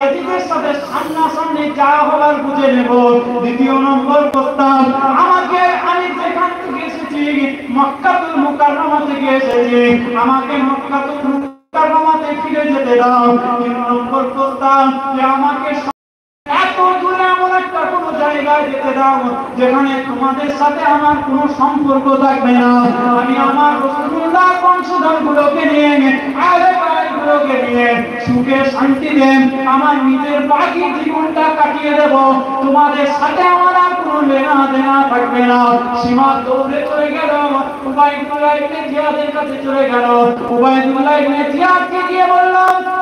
এদিকের সাথে সামনাসামনি যা হবার বুঝে নেব। দ্বিতীয় নম্বর প্রস্তাব, আমাকে আমি যেখান থেকে এসেছি মক্কাতুল মুকাররমা থেকে এসেছি, আমাকে মক্কাতুল মুকাররমাতে ফিরে যেতে দাও। তিন নম্বর প্রস্তাব, যে আমাকে এত দূরে এমন একটা কোনো জায়গায় যেতে দাও যেখানে তোমাদের সাথে আমার কোনো সম্পর্ক থাকবে না। আমি আমার রাসূলুল্লাহ বংশধরগুলোকে নিয়ে আহলে বাইতগুলোকে নিয়ে সুখে শান্তিতে আমার নিজের বাকি জীবনটা কাটিয়ে দেব। তোমাদের সাথে আমার আর কোনো লেনা দেনা থাকবে না। সীমা দৌড়ে চলে গেল, উবাইদুল্লাহ ইবনে জিয়াদের কাছে চলে গেল। উবাইদুল্লাহ ইবনে জিয়াদকে গিয়ে বলল,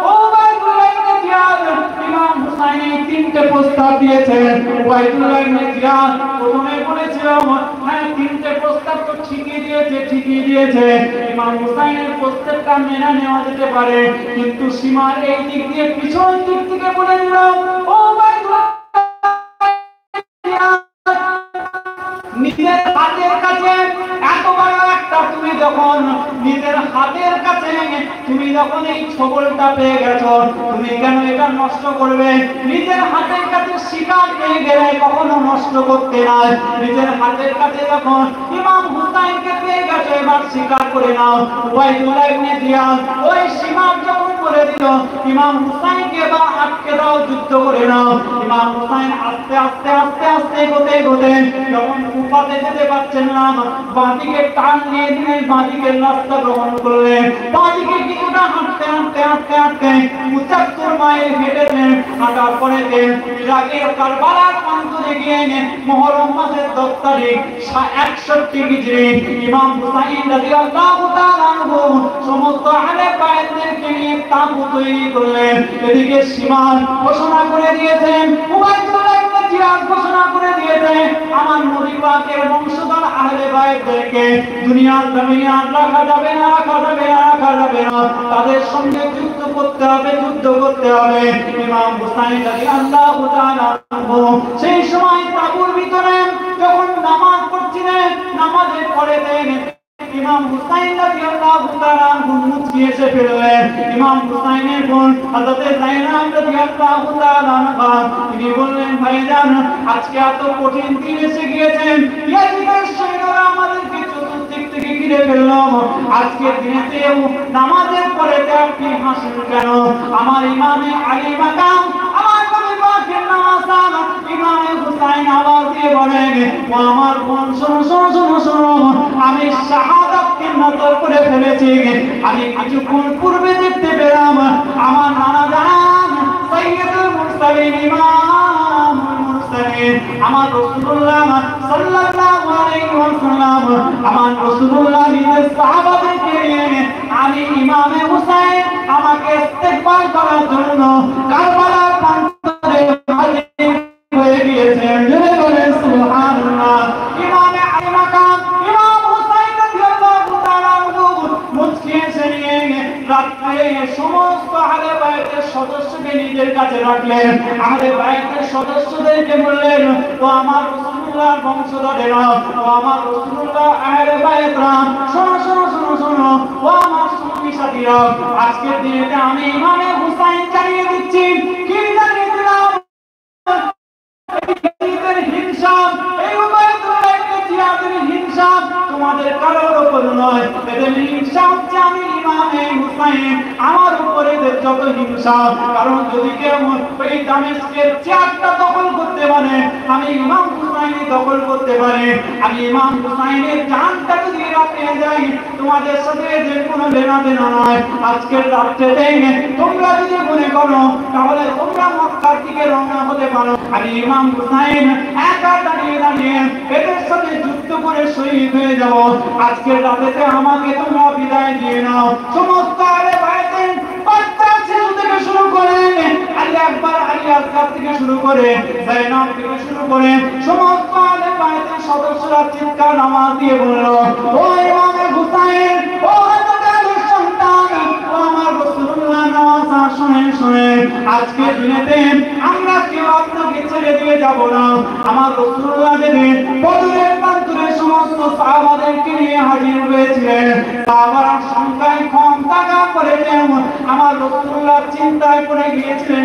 ও উবাইদুল্লাহ ইবনে জিয়াদ, ইমাম হুসাইন তিনটে প্রস্তাব দিয়েছেন। উবাইদুল্লাহ ইবনে জিয়াদ প্রথমে বলেছিল, হ্যাঁ তিনটে প্রস্তাব তো ঠিকই দিয়েছে, ইমাম হুসাইনের প্রস্তাবটা মেনে নেওয়া যেতে পারে, কিন্তু সীমার এই দিক দিয়ে পিছন দিক থেকে বলে দিল, ও উবাইদুল্লাহ নিজের হাতের কাছে এত বড় একটা তুমি যখন নিজের হাতের কাছে তুমি যখন এই ছবলটা পেয়ে গেছো, তুমি কেন এটা নষ্ট করবে? নিজের হাতের কাছে শিকার পেয়ে গেলে কখনো নষ্ট করতে নাই। নিজের হাতের কাছে যখন ইমাম হুসাইনকে পেয়ে গেছো, এবার শিকার করে নাও। উবাইদুল্লাহ ইবনে জিয়াদ ওই সীমা যখন করে দিল, ইমাম হুসাইনকে বা আটকে দাও, যুদ্ধ করে নাও। ইমাম হুসাইন আস্তে আস্তে আস্তে আস্তে এগোতে যখন কুফাতে যেতে পারছেন না, বাঁদিকে টান দিয়ে দিলেন, বাঁদিকে রাস্তা গ্রহণ করলেন। বাঁদিকে কিছুটা হাঁটতে ৭৫ মাইল হেঁটেছেন। হাঁটার পরে ইরাকের কারবালার প্রান্তরে গিয়ে মুহররম মাসের ১০ তারিখ ৬১ হিজরি ইমাম হুসাইন রাদিয়াল্লাহু তাআলা আনহু সমস্ত আহলে বাইতদেরকে নিয়ে তাঁবু তৈরি করলেন। এদিকে সীমান ঘোষণা করে দিয়েছেন, উবাইদুল্লাহ ইবনে জিয়াদ ঘোষণা করে দিয়েছেন, আমার নবী পাকের বংশধর আহলে বাইতদেরকে দুনিয়ার জমিনে আর রাখা যাবে না। তাদের সঙ্গে যুদ্ধ করতে হবে। ইমাম হুসাইন রাদিয়াল্লাহু তাআলা আনহু সেই সময় তাঁবুর ভিতরে যখন নামাজ পড়ছিলেন, নামাজের পরে ইমাম হুসাইন রাদিয়াল্লাহু তাআলা আনহু মুচকি এসে ফেললেন। ইমাম হুসাইনের বোন হযরত যায়েনাব রাদিয়াল্লাহু তাআলা আনহা তিনি বললেন, ভাইজান আজকে এত কঠিন দিন এসে গিয়েছেন, ইয়াজিদের সৈন্যরা আমাদেরকে চতুর্দিক থেকে ঘিরে ফেলল। আজকে দিনেতেও নামাজের পরে আপনি হাসেন কেন? আমার ইমামে আলী মাকাম, আমার নবী পাকের নামাজ ইমামে হুসাইন আওয়াজ দিয়ে বলেন, ও আমার বোন শোনো, আমি শাহাদাতকে নজর করে ফেলেছি। আমি কিছুক্ষণ পূর্বে দেখতে পেলাম আমার নানা জান সাইয়্যিদুল মুরসালিন ইমামুল মুরসালিন আমার রাসূলুল্লাহ সাল্লাল্লাহু আলাইহি ওয়াসাল্লাম, আমার রাসূলুল্লাহ নিজের সাহাবাদেরকে নিয়ে আমি ইমামে হুসাইন আমাকে ইস্তেকবাল করার জন্য কারবালার প্রান্তরে হাজির হয়ে গিয়েছেন। জোরে বলেন সুবহানাল্লাহ। ইমামে আলী মাকাম ইমাম হুসাইন রাদিয়াল্লাহু তাআলা আনহু মুচকি এসে নিয়ে রাত্রে সমস্ত আহলে বাইতের সদস্যকে নিজের কাছে রাখলেন। আহলে বাইতের সদস্যদেরকে বললেন, ও আমার রাসূলুল্লাহর বংশধরেরা, ও আমার রাসূলুল্লাহ আহলে বাইতরা, শোনো, ও আমার সুন্নি সাথীরা, আজকের দিনে আমি ইমামে হুসাইন জানিয়ে দিচ্ছি, কি জানিয়ে দিলাম? তোমাদের কারোর উপর নয়, এদের হিংসা হচ্ছে আমি ইমামে হুসাইন, আমার উপরে এদের যত হিংসা। কারণ যদি কেউ এই দামেস্কের চেয়ারটা দখল করতে পারে, আমি ইমাম হুসাইন দখল করতে পারি। আমি ইমাম হুসাইনের জানটা যদি পেয়ে যাই, তোমাদের সাথে এদের কোনো লেনা দেনা নয়। আজকের রাত্রে তোমরা যদি মনে করো তাহলে তোমরা মক্কার দিকে রওনা হতে পারো। আমি ইমাম হুসাইন একা দাঁড়িয়ে এদের সাথে যুদ্ধ করে শহীদ হয়ে যাব। আজকের রাতে আমাকে তোমরা বিদায় দিয়ে নাও। সমস্ত আহলে বাইতের বাচ্চা ছেলে থেকে শুরু করে আলী আকবর, আলী আসগার থেকে শুরু করে যায়েনাব থেকে শুরু করে সমস্ত আহলে বাইতের সদস্যরা চিৎকার আওয়াজ দিয়ে বলল, ও ইমামে হুসাইন, ও আলীর সন্তান, ও আমার রাসূলুল্লাহ নওয়াজা, শুনেন আজকের দিনেতে আমরা কেউ আপনাকে ছেড়ে দিয়ে যাব না। আমার রাসূলুল্লাহ যেদিন বদরের প্রান্তরে সমস্ত সাহাবাদেরকে নিয়ে হাজির হয়েছিলেন, সাহাবারা সংখ্যায় কম থাকা পরেও আমার রাসূলুল্লাহ চিন্তায় পড়ে গিয়েছিলেন।